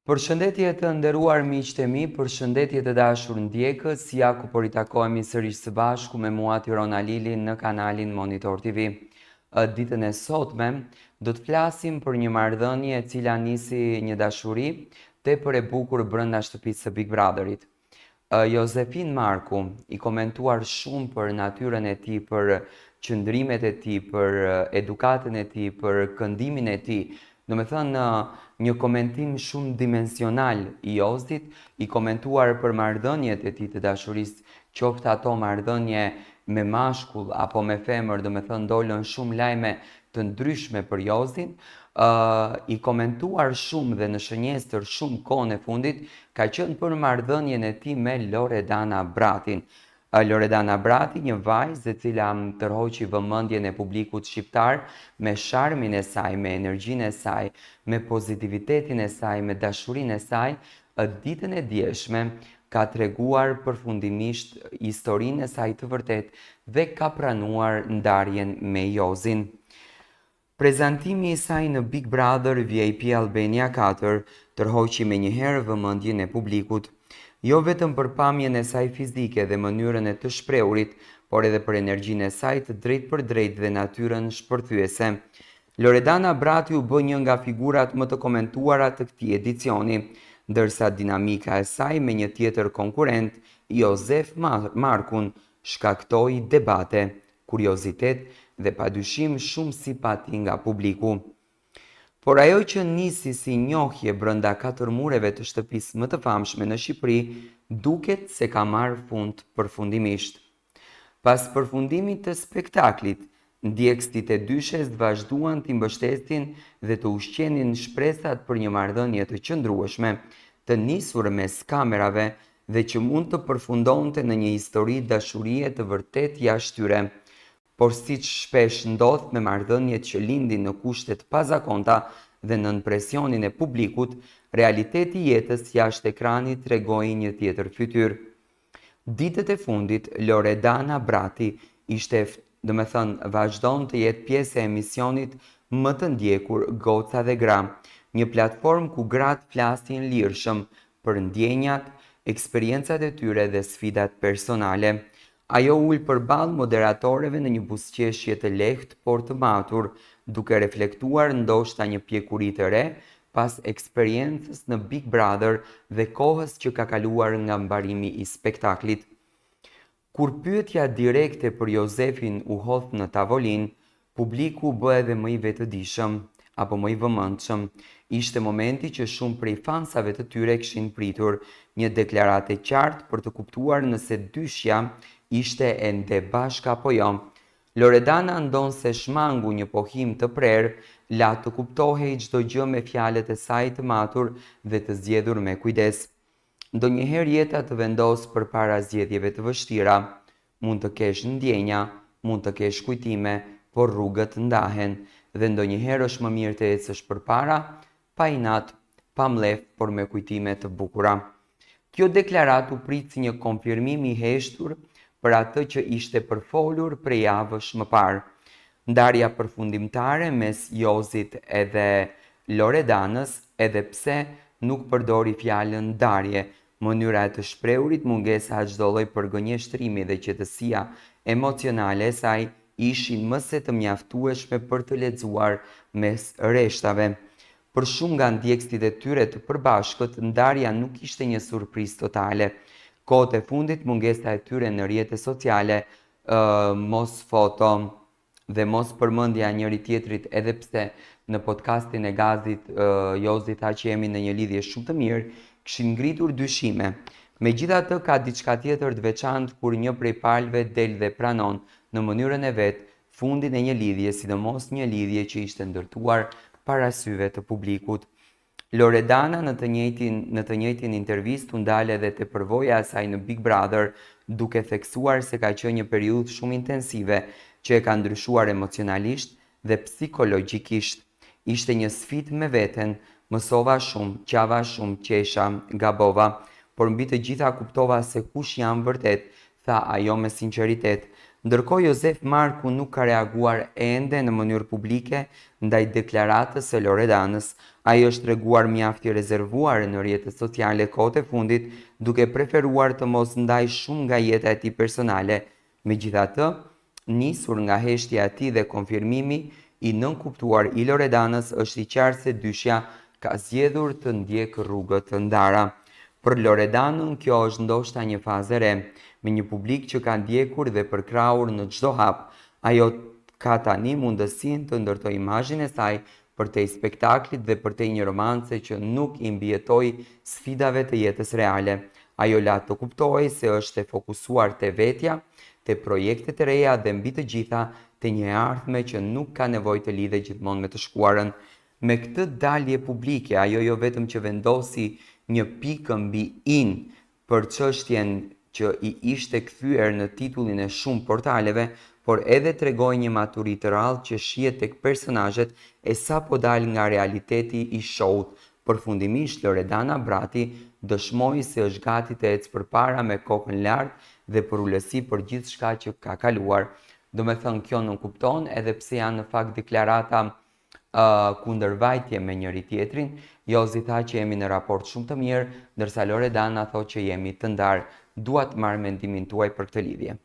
Përshëndetje të nderuar miqtë e mi, përshëndetje të dashur ndjekës, ja ku po ritakohemi sërish së bashku me mua Tirona Lili në kanalin Monitor TV. Ditën e sotme do të flasim për një marrëdhënie e cila nisi një dashuri tepër e bukur brenda shtëpisë së Big Brotherit. Josefin Marku i komentuar shumë për natyrën e tij, për qëndrimet e tij, për edukatën e tij, për këndimin e tij. Do me thënë një komentim shumë dimensional i Jozit, i komentuar për marrëdhëniet e tij të dashurisë, qoftë ato marrëdhënie me mashkull apo me femër, do me thënë dolën shumë lajme të ndryshme për Jozin, i komentuar shumë dhe në shënjestër shumë kohën e fundit ka qenë për marrëdhënien e tij me Loredana Bratin. Loredana Brati, një vajzë e cila tërhoqi vëmendjen e publikut shqiptar me sharmin e saj, me energjinë e saj, me pozitivitetin e saj, me dashurinë e saj, ditën e djeshme ka treguar përfundimisht historinë e saj të vërtet dhe ka pranuar ndarjen me Jozin. Prezantimi i saj në Big Brother VIP Albania 4 tërhoqi menjëherë vëmendjen e publikut, jo vetëm për pamjen e saj fizike dhe mënyrën e të shprehurit, por edhe për energjinë e saj të drejtpërdrejtë dhe natyrën shpërthyese. Loredana Brati u bë një nga figurat më të komentuara të këtij edicioni, ndërsa dinamika e saj me një tjetër konkurrent, Josef Markun, shkaktoi debate, kuriozitet dhe padyshim shumë simpati nga publiku. Por ajo që nisi si njohje brenda 4 mureve të shtëpisë më të famshme në Shqipëri, duket se ka marrë fund përfundimisht. Pas përfundimit të spektaklit, ndjekësit e dyshes vazhduan t'i mbështesin dhe të ushqenin shpresat për një marrëdhënie të qëndrueshme, të nisur mes kamerave dhe që mund të përfundonte në një histori dashurie të vërtet jashtë tyre. Por siç shpesh ndodh me marrëdhëniet që lindin në kushte të pazakonta dhe nën presionin e publikut, realiteti i jetës jashtë ekranit tregoi një tjetër fytyrë. Ditët e fundit, Loredana Brati vazhdon të jetë pjesë e emisionit më të ndjekur Goca dhe Gra, një platformë ku gratë flasin lirshëm për ndjenjat, eksperiencat e tyre dhe sfidat personale. Ajo ul përballë moderatorëve në një buzëqeshje të lehtë por të matur, duke reflektuar ndoshta një pjekuri të re pas eksperiencës në Big Brother dhe kohës që ka kaluar nga mbarimi i spektaklit. Kur pyetja direkte për Josefin u hodh në tavolinë, publiku bë edhe më i vetëdijshëm apo më i vëmendshëm. Ishte momenti që shumë prej fansave të tyre kishin pritur një deklaratë e qartë për të kuptuar nëse dyshja ishte ende bashkë apo jo. Loredana ndon se shmangu një pohim të prerë, la të kuptohej çdo gjë me fjalët e saj të matur dhe të zgjedhur me kujdes. Ndonjëherë jeta të vendos përpara zgjedhjeve të vështira. Mund të kesh ndjenja, mund të kesh kujtime, por rrugët ndahen dhe ndonjëherë është më mirë të ecësh përpara, pa inat, pa mlef, por me kujtime të bukura. Kjo deklaratë u prit si një konfirmim i heshtur për atë që ishte përfolur prej javësh më parë. Ndarja përfundimtare mes Jozit edhe Loredanës, edhe pse nuk përdori fjalën ndarje, mënyra e të shprehurit, mungesa e çdo lloji përgënjeshtrimi dhe qetësia emocionale e saj ishin më se të mjaftueshme për të lexuar mes reshtave. Për shumë nga ndjekësit e tyre të përbashkët, ndarja nuk ishte një surprizë totale. Kohët e fundit, mungesa e tyre në rrjetet sociale, mos foto dhe mos përmendja njëri tjetrit, edhe pse në podcastin e Gazit Jozi tha që jemi në një lidhje shumë të mirë, kishin ngritur dyshime. Megjithatë, ka diçka tjetër të veçantë kur një prej palëve del dhe pranon në mënyrën e vet fundin e një lidhje, sidomos një lidhje që ishte ndërtuar para syve të publikut. Loredana në të njëjtin intervistë u ndal edhe te përvoja e saj në Big Brother, duke theksuar se ka qenë një periudhë shumë intensive që e ka ndryshuar emocionalisht dhe psikologjikisht. Ishte një sfidë me veten, mësova shumë, qava shumë, qesha, gabova, por mbi të gjitha kuptova se kush jam vërtet, tha ajo me sinqeritet. Ndërkohë Josef Marku nuk ka reaguar ende në mënyrë publike ndaj deklaratës së Loredanës. Ai është treguar mjaft i rezervuar në rrjetet sociale kohët e fundit, duke preferuar të mos ndaj shumë nga jeta e tij personale. Megjithatë, nisur nga heshtja e tij dhe konfirmimi i nënkuptuar i Loredanës, është i qartë se dyshja ka zgjedhur të ndjekë rrugë të ndara. Për Loredanën kjo është ndoshta një fazë e re, me një publik që ka ndjekur dhe përkrahur në çdo hap. Ajo ka tani mundësinë të ndërtojë imazhin e saj përtej spektaklit dhe përtej një romance që nuk i mbijetoi sfidave të jetës reale. Ajo la të kuptojë se është e fokusuar te vetja, te projektet e reja dhe mbi të gjitha te një ardhme që nuk ka nevojë të lidhet gjithmonë me të shkuarën. Me këtë dalje publike, ajo jo vetëm që vendosi një pikë mbi in për çështjen që i ishte kthyer në titullin e shumë portaleve, por edhe tregoi një maturi të rrallë që shihet tek personazhet e sapo dal nga realiteti i show-ut. Përfundimisht, Loredana Brati dëshmoi se është gati të ecë përpara me kokën lart dhe për ulësi për gjithçka që ka kaluar. Do me thënë, kjo nuk kupton edhe pse janë në fakt deklarata kundërvajtje me njëri tjetrin. Jozi tha që jemi në raport shumë të mirë, ndërsa Loredana thotë që jemi të ndarë. Dua të marr mendimin tuaj për këtë lidhje.